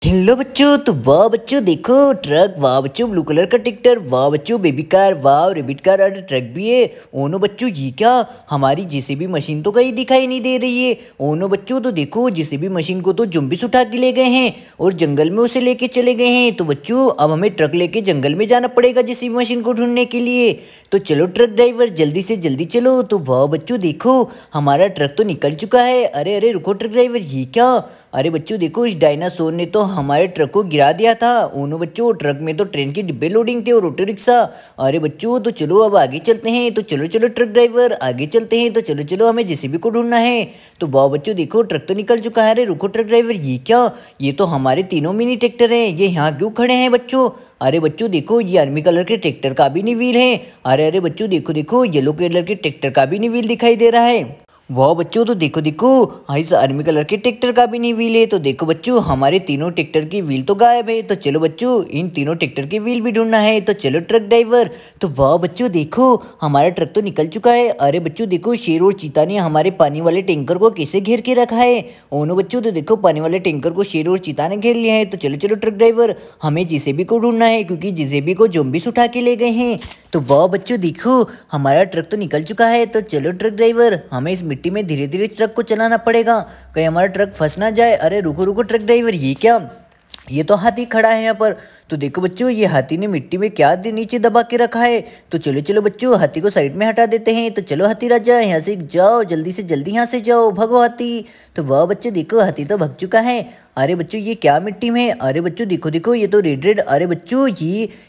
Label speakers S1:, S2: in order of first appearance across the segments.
S1: Hello बच्चों। तो वाह बच्चों देखो ट्रक, वाह बच्चों ब्लू कलर का ट्रैक्टर, वाह बच्चों बेबी कार, वाह रेबिट कार और ट्रक भी है। ओनो बच्चों ये क्या, हमारी जेसीबी मशीन तो कहीं दिखाई नहीं दे रही है। ओनो बच्चों तो देखो जेसीबी मशीन को तो ज़ॉम्बीज़ उठा के ले गए हैं और जंगल में उसे लेके चले गए हैं। तो बच्चों अब हमें ट्रक लेके जंगल में जाना पड़ेगा जेसीबी मशीन को ढूंढने के लिए। तो चलो ट्रक ड्राइवर जल्दी से जल्दी चलो। तो वाह बच्चों देखो हमारा ट्रक तो निकल चुका है। अरे अरे रुको ट्रक ड्राइवर ये क्या, अरे बच्चों देखो इस डायनासोर ने तो हमारे ट्रक को गिरा दिया था। ओनो बच्चों ट्रक में तो ट्रेन के डिब्बे लोडिंग थे और ऑटो रिक्शा। अरे बच्चों तो चलो अब आगे चलते हैं। तो चलो चलो ट्रक ड्राइवर आगे चलते हैं। तो चलो चलो हमें जेसीबी को ढूंढना है। तो वाह बच्चों देखो ट्रक तो निकल चुका है। अरे रुको ट्रक ड्राइवर ये क्या, ये तो हमारे तीनों मिनी ट्रैक्टर हैं, ये यहाँ क्यों खड़े हैं बच्चों। अरे बच्चों देखो ये आर्मी कलर के ट्रैक्टर का भी नहीं व्हील है। अरे अरे बच्चों देखो देखो येलो कलर के ट्रैक्टर का भी नहीं व्हील दिखाई दे रहा है। वाह बच्चों तो देखो देखो इस आर्मी कलर के ट्रैक्टर का भी नहीं व्हील है। तो देखो बच्चों हमारे तीनों ट्रैक्टर की व्हील तो गायब है। तो चलो बच्चों इन तीनों ट्रैक्टर की व्हील भी ढूंढना है। तो चलो ट्रक ड्राइवर। तो वाह बच्चों देखो हमारा ट्रक तो निकल चुका है। अरे बच्चों देखो शेर और चीता ने हमारे पानी वाले टैंकर को कैसे घेर के रखा है। ओनो बच्चों तो देखो पानी वाले टैंकर को शेर और चीता ने घेर लिया है। तो चलो चलो ट्रक ड्राइवर हमें जेसीबी को ढूंढना है क्योंकि जेसीबी को ज़ॉम्बीज़ उठा के ले गए हैं। तो वाह बच्चों देखो हमारा ट्रक तो निकल चुका है। तो चलो ट्रक ड्राइवर हमें इस मिट्टी में धीरे धीरे ट्रक को चलाना पड़ेगा, कहीं हमारा ट्रक फंस ना जाए। अरे रुको रुको ट्रक ड्राइवर ये क्या, ये तो हाथी खड़ा है यहाँ पर। तो देखो बच्चों ये हाथी ने मिट्टी में क्या नीचे दबा के रखा है। तो चलो चलो बच्चों हाथी को साइड में हटा देते हैं। तो चलो हाथी राजा यहाँ से जाओ, जल्दी से जल्दी यहाँ से जाओ, भगो हाथी। तो वाह बच्चों देखो हाथी तो भग चुका है। अरे बच्चों ये क्या मिट्टी में, अरे बच्चों देखो देखो ये तो रेड रेड, अरे बच्चों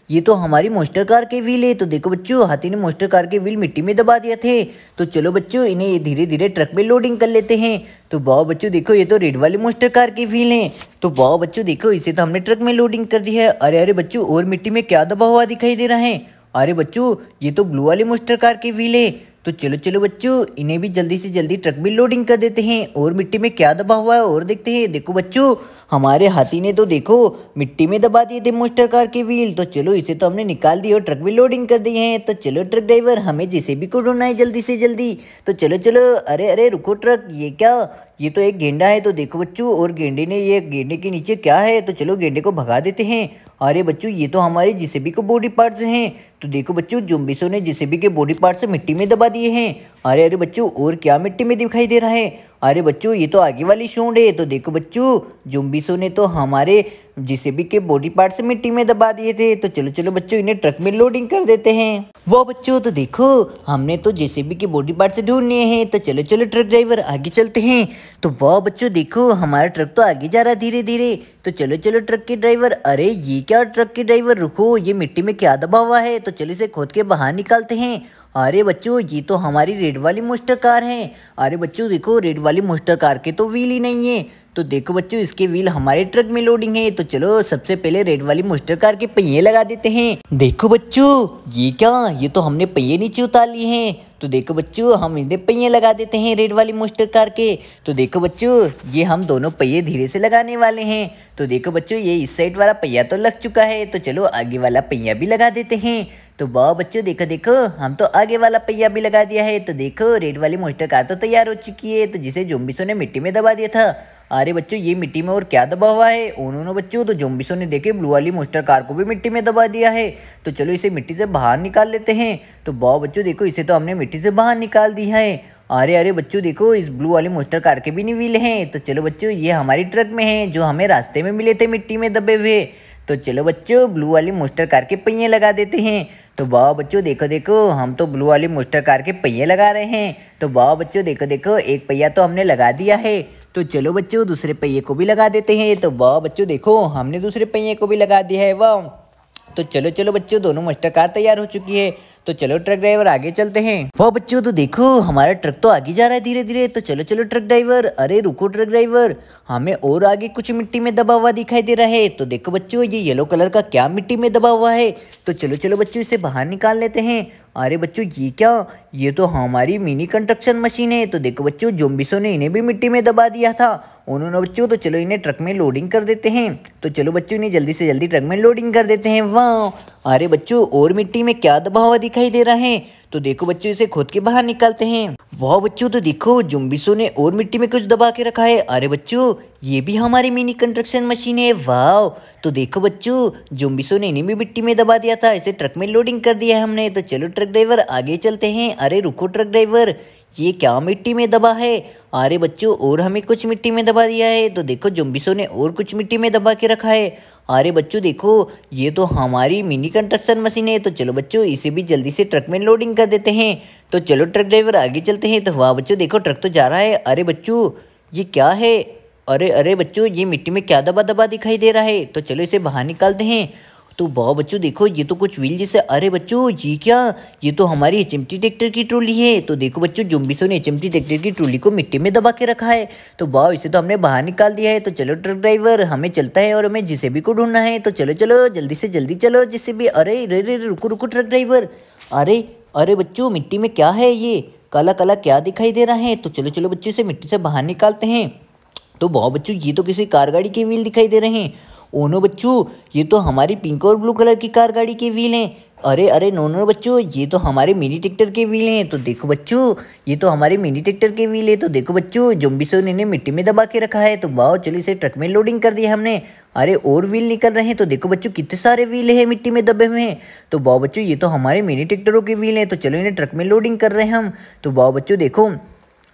S1: ये तो हमारी मोस्टर कार के व्हील है। तो देखो बच्चों हाथी ने मोस्टर कार के व्हील मिट्टी में दबा दिए थे। तो चलो बच्चों इन्हें ये धीरे धीरे ट्रक में लोडिंग कर लेते हैं। तो वाह बच्चों देखो ये तो रेड वाली मोस्टर कार के व्हील हैं। तो वाह बच्चों देखो इसे तो हमने ट्रक में लोडिंग कर दी है। अरे अरे बच्चों और मिट्टी में क्या दबा हुआ दिखाई दे रहा है। अरे बच्चों ये तो ब्लू वाली मोस्टर कार के व्हील है। तो चलो चलो बच्चों इन्हें भी जल्दी से जल्दी ट्रक में लोडिंग कर देते हैं और मिट्टी में क्या दबा हुआ है और देखते हैं। देखो बच्चों हमारे हाथी ने तो देखो मिट्टी में दबा दिए थे मोस्टर कार के व्हील। तो चलो इसे तो हमने निकाल दिया और ट्रक में लोडिंग कर दिए हैं। तो चलो ट्रक ड्राइवर हमें जेसीबी को ढूंढना है जल्दी से जल्दी। तो चलो चलो, अरे अरे रुको ट्रक ये क्या, ये तो एक गेंडा है। तो देखो बच्चों और गेंडे ने, ये गेंडे के नीचे क्या है। तो चलो गेंडे को भगा देते हैं। अरे बच्चों ये तो हमारे जेसीबी को बॉडी पार्ट्स हैं। तो देखो बच्चों ज़ॉम्बीज़ों ने जेसीबी के बॉडी पार्ट्स मिट्टी में दबा दिए हैं। अरे अरे बच्चों और क्या मिट्टी में दिखाई दे रहा है। अरे बच्चों ये तो आगे वाली सूंड है। तो देखो बच्चों ज़ॉम्बीज़ों ने तो हमारे जेसीबी के बॉडी पार्ट्स मिट्टी में दबा दिए थे। तो चलो चलो बच्चों इन्हें ट्रक में लोडिंग कर देते हैं। वो बच्चों तो देखो हमने तो जेसीबी के बॉडी पार्ट्स ढूंढ लिए हैं। तो चलो चलो ट्रक ड्राइवर आगे चलते हैं। तो वाह बच्चों देखो हमारा ट्रक तो आगे जा रहा है धीरे धीरे। तो चलो चलो ट्रक के ड्राइवर, अरे ये क्या ट्रक के ड्राइवर रुको, ये मिट्टी में क्या दबा हुआ है। तो चलो इसे खोद के बाहर निकालते हैं। अरे बच्चों ये तो हमारी रेड वाली मोस्टर कार है। अरे बच्चों देखो रेड वाली मोस्टर कार के तो व्हील ही नहीं है। तो देखो बच्चों इसके व्हील हमारे ट्रक में लोडिंग है। तो चलो सबसे पहले रेड वाली मोस्टर कार के पहिए लगा देते हैं। देखो बच्चों ये क्या, ये तो हमने पहिए नीचे उतार लिए हैं। तो देखो बच्चों हम इन्हें पहिए लगा देते हैं रेड वाली मोस्टर कार के। तो देखो बच्चों ये हम दोनों पहिए धीरे से लगाने वाले हैं। तो देखो बच्चों ये इस साइड वाला पहिया तो लग चुका है। तो चलो आगे वाला पहिया भी लगा देते हैं। तो वाह बच्चों देखो देखो हम तो आगे वाला पहिया भी लगा दिया है। तो देखो रेड वाली मोस्टर कार तो तैयार हो चुकी है, तो जिसे ज़ॉम्बीज़ों ने मिट्टी में दबा दिया था। अरे बच्चों ये मिट्टी में और क्या दबा हुआ है। उन्होंने बच्चों तो ज़ॉम्बीज़ों ने देखे ब्लू वाली मोस्टर कार को भी मिट्टी में दबा दिया है। तो चलो इसे मिट्टी से बाहर निकाल लेते हैं। तो वाह बच्चों देखो इसे तो हमने मिट्टी से बाहर निकाल दिया है। अरे अरे बच्चों देखो इस ब्लू वाली मोस्टर कार के भी नहीं व्हील हैं। तो चलो बच्चों ये हमारी ट्रक में है जो हमें रास्ते में मिले थे मिट्टी में दबे हुए। तो चलो बच्चों ब्लू वाली मोस्टर कार के पहिए लगा देते हैं। तो वाह बच्चों देखो देखो हम तो ब्लू वाली मोस्टर कार के पहिए लगा रहे हैं। तो वाह बच्चों देखो देखो एक पहिया तो हमने लगा दिया है। तो चलो बच्चों दूसरे पहिए को भी लगा देते हैं। तो वाह बच्चों देखो हमने दूसरे पहिए को भी लगा दिया है। वाह तो चलो चलो बच्चों दोनों मोस्टर कार तैयार हो चुकी है। तो चलो ट्रक ड्राइवर आगे चलते हैं। वाह बच्चों तो देखो हमारा ट्रक तो आगे जा रहा है धीरे धीरे। तो चलो चलो ट्रक ड्राइवर, अरे रुको ट्रक ड्राइवर हमें और आगे कुछ मिट्टी में दबा हुआ दिखाई दे रहा है। तो देखो बच्चों ये येलो कलर का क्या मिट्टी में दबा हुआ है। तो चलो चलो बच्चों इसे बाहर निकाल लेते हैं। अरे बच्चों ये क्या, ये तो हमारी मिनी कंस्ट्रक्शन मशीन है। तो देखो बच्चों ज़ॉम्बीज़ों ने इन्हें भी मिट्टी में दबा दिया था उन्होंने बच्चों। तो चलो इन्हें ट्रक में लोडिंग कर देते हैं। तो चलो बच्चों इन्हें जल्दी से जल्दी ट्रक में लोडिंग कर देते हैं। वाह अरे बच्चों और मिट्टी में क्या दबा हुआ दिखाई दे रहा है। तो देखो बच्चों इसे खोद के बाहर निकालते हैं। वाह बच्चों, तो देखो जुम्बिसो ने और मिट्टी में कुछ दबा के रखा है। अरे बच्चों ये भी हमारी मिनी कंस्ट्रक्शन मशीन है। वाह, तो देखो बच्चों जुम्बिसो ने इन्हें भी मिट्टी में दबा दिया था, इसे ट्रक में लोडिंग कर दिया है हमने। तो चलो ट्रक ड्राइवर आगे चलते हैं। अरे रुको ट्रक ड्राइवर, ये क्या मिट्टी में दबा है? अरे बच्चों और हमें कुछ मिट्टी में दबा दिया है। तो देखो जुम्बिसो ने और कुछ मिट्टी में दबा के रखा है। अरे बच्चों देखो ये तो हमारी मिनी कंस्ट्रक्शन मशीन है। तो चलो बच्चों इसे भी जल्दी से ट्रक में लोडिंग कर देते हैं। तो चलो ट्रक ड्राइवर आगे चलते हैं। तो वाह बच्चों देखो ट्रक तो जा रहा है। अरे बच्चों ये क्या है? अरे अरे बच्चों ये मिट्टी में क्या दबा दबा दिखाई दे रहा है? तो चलो इसे बाहर निकालते हैं। तो वाह बच्चों देखो ये तो कुछ व्हील जैसे। अरे बच्चों ये क्या? ये तो हमारी एचएमटी ट्रैक्टर की ट्रॉली है। तो देखो बच्चों जुम्बिसो ने एचएमटी ट्रैक्टर की ट्रॉली को मिट्टी में दबा के रखा है। तो वाह इसे तो हमने बाहर निकाल दिया है। तो चलो ट्रक ड्राइवर हमें चलता है और हमें जेसीबी को ढूंढना है। तो चलो चलो जल्दी से जल्दी चलो जेसीबी। अरे रे रे रुको रुको ट्रक ड्राइवर। अरे अरे बच्चों मिट्टी में क्या है? ये काला काला क्या दिखाई दे रहा है? तो चलो चलो बच्चों इसे मिट्टी से बाहर निकालते हैं। तो वाह बच्चों ये तो किसी कार गाड़ी के व्हील दिखाई दे रहे हैं। ओनो बच्चों ये तो हमारी पिंक और ब्लू कलर की कार गाड़ी के व्हील हैं। अरे अरे नो नो बच्चों ये तो हमारे मिनी ट्रैक्टर के व्हील हैं। तो देखो बच्चों ये तो हमारे मिनी ट्रैक्टर के व्हील है। तो देखो बच्चों जुम्बिसो ने इन्हें मिट्टी में दबा के रखा है। तो वाह चलो इसे ट्रक में लोडिंग कर दिया हमने। अरे और व्हील निकल रहे हैं। तो देखो बच्चों कितने सारे व्हील है मिट्टी में दबे हुए हैं। तो वाह बच्चों ये तो हमारे मिनी ट्रैक्टरों के व्हील हैं। तो चलो इन्हें ट्रक में लोडिंग कर रहे हैं हम। तो वाह बच्चों देखो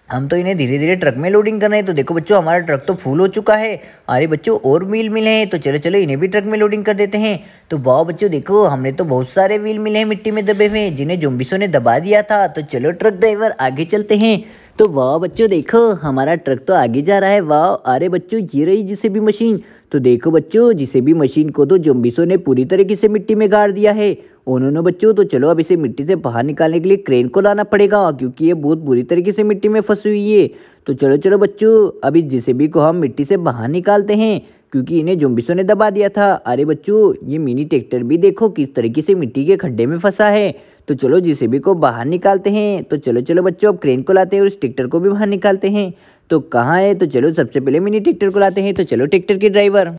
S1: हम तो इन्हें धीरे धीरे ट्रक में लोडिंग कर रहे हैं। तो देखो बच्चों हमारा ट्रक तो फुल हो चुका है। अरे बच्चों और व्हील मिले हैं। तो चलो चलो इन्हें भी ट्रक में लोडिंग कर देते हैं। तो वाह बच्चों देखो हमने तो बहुत सारे व्हील मिले हैं मिट्टी में दबे हुए जिन्हें जुम्बिसो ने दबा दिया था। तो चलो ट्रक ड्राइवर आगे चलते हैं। तो वाह बच्चों देखो हमारा ट्रक तो आगे जा रहा है। वाह अरे बच्चों ये रही जेसीबी मशीन। तो देखो बच्चों जेसीबी मशीन को तो जुम्बिसो ने पूरी तरीके से मिट्टी में गाड़ दिया है। उन्होंने बच्चों तो चलो अब इसे मिट्टी से बाहर निकालने के लिए क्रेन को लाना पड़ेगा क्योंकि ये बहुत बुरी तरीके से मिट्टी में फंसी हुई है। तो चलो चलो बच्चों अभी जेसीबी को हम मिट्टी से बाहर निकालते हैं क्योंकि इन्हें जुम्बिसो ने दबा दिया था। अरे बच्चों ये मिनी ट्रैक्टर भी देखो किस तरीके से मिट्टी के खड्डे में फंसा है। तो चलो जेसीबी को बाहर निकालते हैं। तो चलो चलो बच्चों अब क्रेन को लाते हैं और इस ट्रैक्टर को भी बाहर निकालते हैं। तो कहाँ है? तो चलो सबसे पहले मिनी ट्रैक्टर को लाते हैं। तो चलो ट्रैक्टर के ड्राइवर।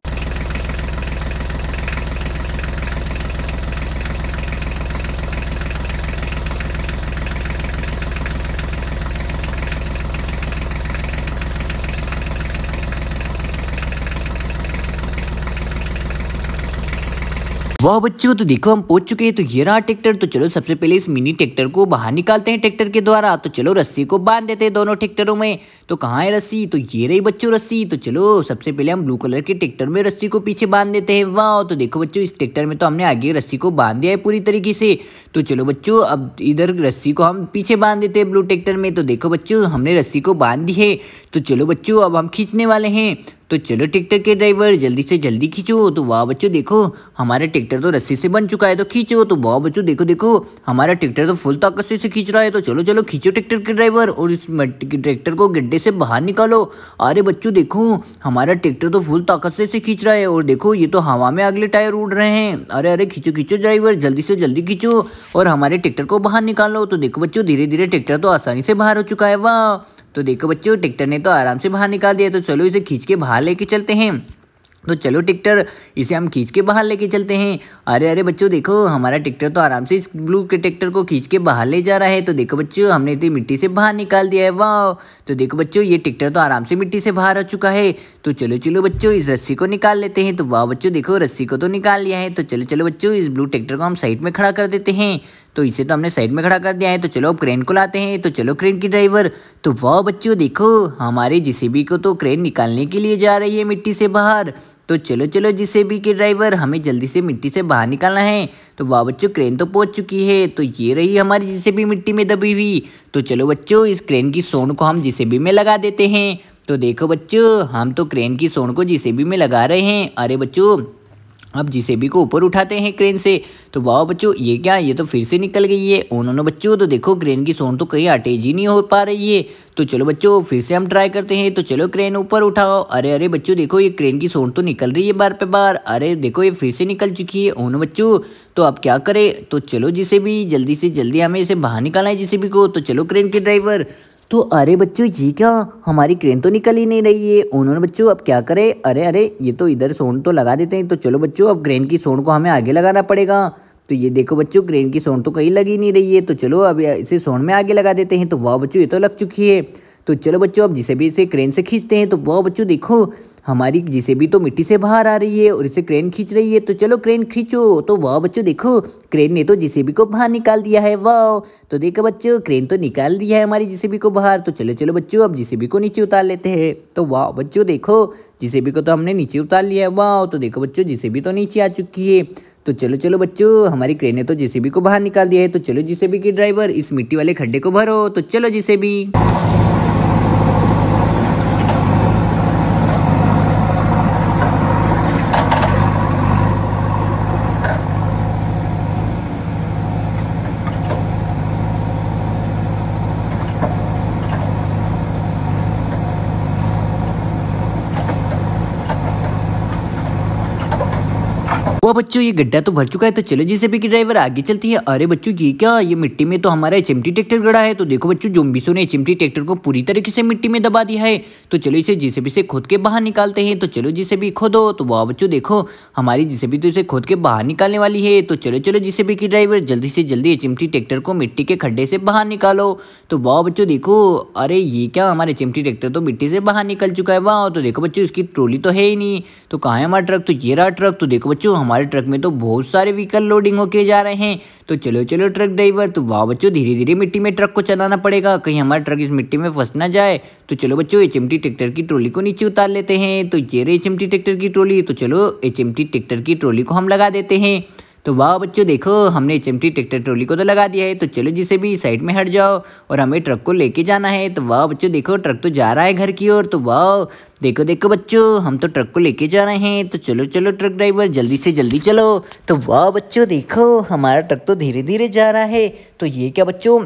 S1: वाह बच्चों तो देखो हम पहुंच चुके हैं। तो ये रहा ट्रैक्टर। तो चलो सबसे पहले इस मिनी ट्रैक्टर को बाहर निकालते हैं ट्रैक्टर के द्वारा। तो चलो रस्सी को बांध देते हैं दोनों ट्रैक्टरों में। तो कहाँ है रस्सी? तो ये रही बच्चों रस्सी। तो चलो सबसे पहले हम ब्लू कलर के ट्रैक्टर में रस्सी को पीछे बांध देते हैं। वाह तो देखो बच्चों इस ट्रैक्टर में तो हमने आगे रस्सी को बांध दिया है पूरी तरीके से। तो चलो बच्चों अब इधर रस्सी को हम पीछे बांध देते हैं ब्लू ट्रैक्टर में। तो देखो बच्चों हमने रस्सी को बांध दी है। तो चलो बच्चों अब हम खींचने वाले हैं। तो चलो ट्रैक्टर के ड्राइवर जल्दी से जल्दी खींचो। तो वाह बच्चों देखो हमारा ट्रैक्टर तो रस्सी से बन चुका है। तो खींचो। तो वाह बच्चों देखो देखो हमारा ट्रैक्टर तो फुल ताकत से खींच रहा है। तो चलो चलो खींचो ट्रैक्टर के ड्राइवर और इस ट्रैक्टर को गड्ढे से बाहर निकालो। अरे बच्चों देखो हमारा ट्रैक्टर तो फुल ताकत से खींच रहा है और देखो ये तो हवा में अगले टायर उड़ रहे हैं। अरे अरे खींचो खींचो ड्राइवर जल्दी से जल्दी खींचो और हमारे ट्रैक्टर को बाहर निकालो। तो देखो बच्चों धीरे धीरे ट्रैक्टर तो आसानी से बाहर हो चुका है। वाह तो देखो बच्चों ट्रैक्टर ने तो आराम से बाहर निकाल दिया। तो चलो इसे खींच के बाहर लेके चलते हैं। तो चलो ट्रैक्टर इसे हम खींच के बाहर लेके चलते हैं। अरे अरे बच्चों देखो हमारा ट्रैक्टर तो आराम से इस ब्लू के ट्रैक्टर को खींच के बाहर ले जा रहा है। तो देखो बच्चों हमने इतनी मिट्टी से बाहर निकाल दिया है। वाह तो देखो बच्चों ये ट्रैक्टर तो आराम से मिट्टी से बाहर आ चुका है। तो चलो चलो बच्चों इस रस्सी को निकाल लेते हैं। तो वाह बच्चों देखो रस्सी को तो निकाल लिया है। तो चलो चलो बच्चों इस ब्लू ट्रैक्टर को हम साइड में खड़ा कर देते हैं। तो इसे तो हमने साइड में खड़ा कर दिया है। तो चलो अब क्रेन को लाते हैं। तो चलो क्रेन की ड्राइवर। तो वाह बच्चों देखो हमारे जेसीबी को तो क्रेन निकालने के लिए जा रही है मिट्टी से बाहर। तो चलो चलो जेसीबी के ड्राइवर हमें जल्दी से मिट्टी से बाहर निकालना है। तो वाह बच्चों क्रेन तो पहुंच चुकी है। तो ये रही हमारी जेसीबी मिट्टी में दबी हुई। तो चलो बच्चों इस क्रेन की सूंड को हम जेसीबी में लगा देते हैं। तो देखो बच्चों हम तो क्रेन की सूंड को जेसीबी में लगा रहे हैं। अरे बच्चों अब जेसीबी को ऊपर उठाते हैं क्रेन से। तो वाह बच्चों ये क्या ये तो फिर से निकल गई है। उन्होंने बच्चों तो देखो क्रेन की सूंड तो कहीं अटैच ही नहीं हो पा रही है। तो चलो बच्चों फिर से हम ट्राई करते हैं। तो चलो क्रेन ऊपर उठाओ। अरे अरे बच्चों देखो ये क्रेन की सूंड तो निकल रही है बार पे बार। अरे देखो ये फिर से निकल चुकी है। उन्होंने बच्चों तो अब क्या करें? तो चलो जेसीबी जल्दी से जल्दी हमें इसे बाहर निकालना है जेसीबी को। तो चलो क्रेन के ड्राइवर। तो अरे बच्चों ये क्या हमारी क्रेन तो निकल ही नहीं रही है। उन्होंने बच्चों अब क्या करें? अरे अरे ये तो इधर सूंड तो लगा देते हैं। तो चलो बच्चों अब क्रेन की सूंड को हमें आगे लगाना पड़ेगा। तो ये देखो बच्चों क्रेन की सोंड तो कहीं लगी नहीं रही है, तो चलो अब इसे सोंड में आगे लगा देते हैं। तो वाह बच्चों ये तो लग चुकी है। तो चलो बच्चों अब जिसे भी इसे क्रेन से खींचते हैं। तो वाह बच्चों देखो हमारी जिसे भी तो मिट्टी से बाहर आ रही है और इसे क्रेन खींच रही है। तो चलो क्रेन खींचो। तो वाह बच्चों देखो क्रेन ने तो जेसीबी को बाहर निकाल दिया है। वाह, तो देखो बच्चों क्रेन तो निकाल दिया है हमारी जेसीबी को बाहर। तो चलो चलो बच्चों अब जेसीबी को नीचे उतार लेते हैं। तो वाह बच्चों देखो जेसीबी को तो हमने नीचे उतार लिया है। वाह, तो देखो बच्चों जेसीबी तो नीचे आ चुकी है। तो चलो चलो बच्चों हमारी क्रेन ने तो जेसीबी को बाहर निकाल दिया है। तो चलो जेसीबी के ड्राइवर इस मिट्टी वाले खड्डे को भरो। तो चलो जेसीबी। वाह बच्चों ये गड्ढा तो भर चुका है। तो चलो जेसीबी की ड्राइवर आगे चलती है। अरे बच्चों ये क्या, ये मिट्टी में तो हमारा एचएमटी ट्रैक्टर गड़ा है। तो देखो बच्चों जोम्बिसों ने एचएमटी ट्रैक्टर को पूरी तरीके से मिट्टी में दबा दिया है। तो चलो इसे जेसीबी से खोद के बाहर निकालते हैं। तो चलो जेसीबी खोदो। तो वाह बच्चों देखो हमारी जेसीबी तो इसे खोद के बाहर निकालने वाली है। तो चलो चलो जेसीबी की ड्राइवर जल्दी से जल्दी एचएमटी ट्रैक्टर को मिट्टी के खड्डे से बाहर निकालो। तो वाह बच्चों देखो, अरे ये क्या, हमारा एचएमटी ट्रैक्टर तो मिट्टी से बाहर निकल चुका है। वाह, तो देखो बच्चों इसकी ट्रॉली तो है ही नहीं। तो कहाँ है हमारा ट्रक? तो ये रहा ट्रक। तो देखो बच्चों हमारे ट्रक में तो बहुत सारे व्हीकल लोडिंग होके जा रहे हैं। तो चलो चलो ट्रक ड्राइवर। तो वाह बच्चों धीरे धीरे मिट्टी में ट्रक को चलाना पड़ेगा, कहीं हमारा ट्रक इस मिट्टी में फंस ना जाए। तो चलो बच्चों एचएमटी ट्रैक्टर की ट्रॉली को नीचे उतार लेते हैं। तो ये रही एचएमटी ट्रैक्टर की ट्रॉली। तो चलो एचएमटी ट्रैक्टर की ट्रॉली को हम लगा देते हैं। तो वाह बच्चों देखो हमने एचएमटी ट्रैक्टर ट्रॉली को तो लगा दिया है। तो चलो जिसे भी साइड में हट जाओ और हमें ट्रक को लेके जाना है। तो वाह बच्चों देखो ट्रक तो जा रहा है घर की ओर। तो वाह देखो देखो बच्चों हम तो ट्रक को लेके जा रहे हैं। तो चलो चलो ट्रक ड्राइवर जल्दी से जल्दी चलो। तो वाह बच्चों देखो हमारा ट्रक तो धीरे धीरे जा रहा है। तो ये क्या बच्चों,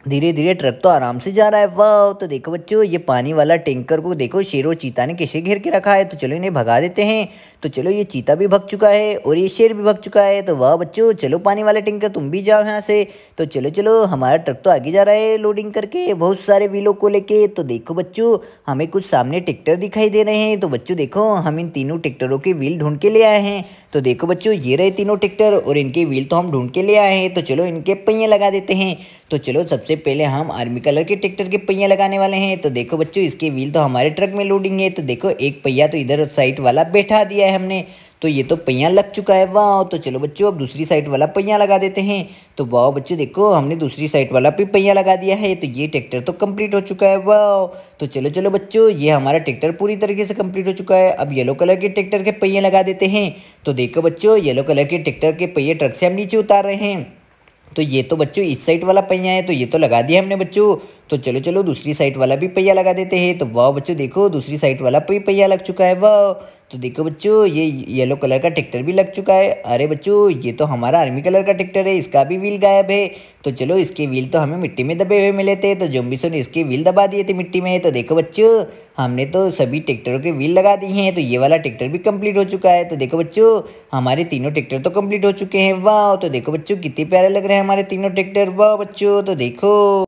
S1: धीरे धीरे ट्रक तो आराम से जा रहा है। वाह, तो देखो बच्चों ये पानी वाला टैंकर को देखो शेर और चीता ने कैसे घेर के रखा है। तो चलो इन्हें भगा देते हैं। तो चलो ये चीता भी भग चुका है और ये शेर भी भग चुका है। तो वाह बच्चों चलो पानी वाला टैंकर तुम भी जाओ यहाँ से। तो चलो चलो हमारा ट्रक तो आगे जा रहा है लोडिंग करके बहुत सारे व्हीलों को लेके। तो देखो बच्चों हमें कुछ सामने ट्रैक्टर दिखाई दे रहे हैं। तो बच्चों देखो हम इन तीनों ट्रैक्टरों के व्हील ढूंढ के ले आए हैं। तो देखो बच्चों ये रहे तीनों ट्रैक्टर और इनके व्हील तो हम ढूंढ के ले आए हैं। तो चलो इनके पहिए लगा देते हैं। तो चलो सबसे पहले हम आर्मी कलर के ट्रैक्टर के पहिए लगाने वाले हैं। तो देखो बच्चों इसके व्हील तो हमारे ट्रक में लोडिंग है। तो देखो एक पहिया तो इधर साइड वाला बैठा दिया है हमने। तो ये तो पहिया लग चुका है। वाह, तो चलो बच्चों अब दूसरी साइड वाला पहिया लगा देते हैं। तो वाह बच्चों देखो हमने दूसरी साइड वाला भी पहिया लगा दिया है। तो ये ट्रैक्टर तो कंप्लीट हो चुका है। वाह, तो चलो चलो बच्चों ये हमारा ट्रैक्टर पूरी तरीके से कंप्लीट हो चुका है। अब येलो कलर के ट्रैक्टर के पहिए लगा देते हैं। तो देखो बच्चों येलो कलर के ट्रैक्टर के पहिए ट्रक से हम नीचे उतार रहे हैं। तो ये तो बच्चों इस साइड वाला पहिया है। तो ये तो लगा दिया हमने बच्चों। तो चलो चलो दूसरी साइड वाला भी पहिया लगा देते हैं। तो वाह बच्चों देखो दूसरी साइड वाला भी पहिया लग चुका है। वाह, तो देखो बच्चों ये येलो कलर का ट्रैक्टर भी लग चुका है। अरे बच्चों ये तो हमारा आर्मी कलर का ट्रैक्टर है, इसका भी व्हील गायब है। तो चलो इसके व्हील तो हमें मिट्टी में दबे हुए मिले थे। तो जोम्बिसों ने इसके व्हील दबा दिए थे मिट्टी में। तो देखो बच्चों हमने तो सभी ट्रैक्टरों के व्हील लगा दिए हैं। तो ये वाला ट्रैक्टर भी कंप्लीट हो चुका है। तो देखो बच्चों हमारे तीनों ट्रैक्टर तो कंप्लीट हो चुके हैं। वाह, तो देखो बच्चों कितने प्यारे लग रहे हैं हमारे तीनों ट्रैक्टर। वाह बच्चों तो देखो।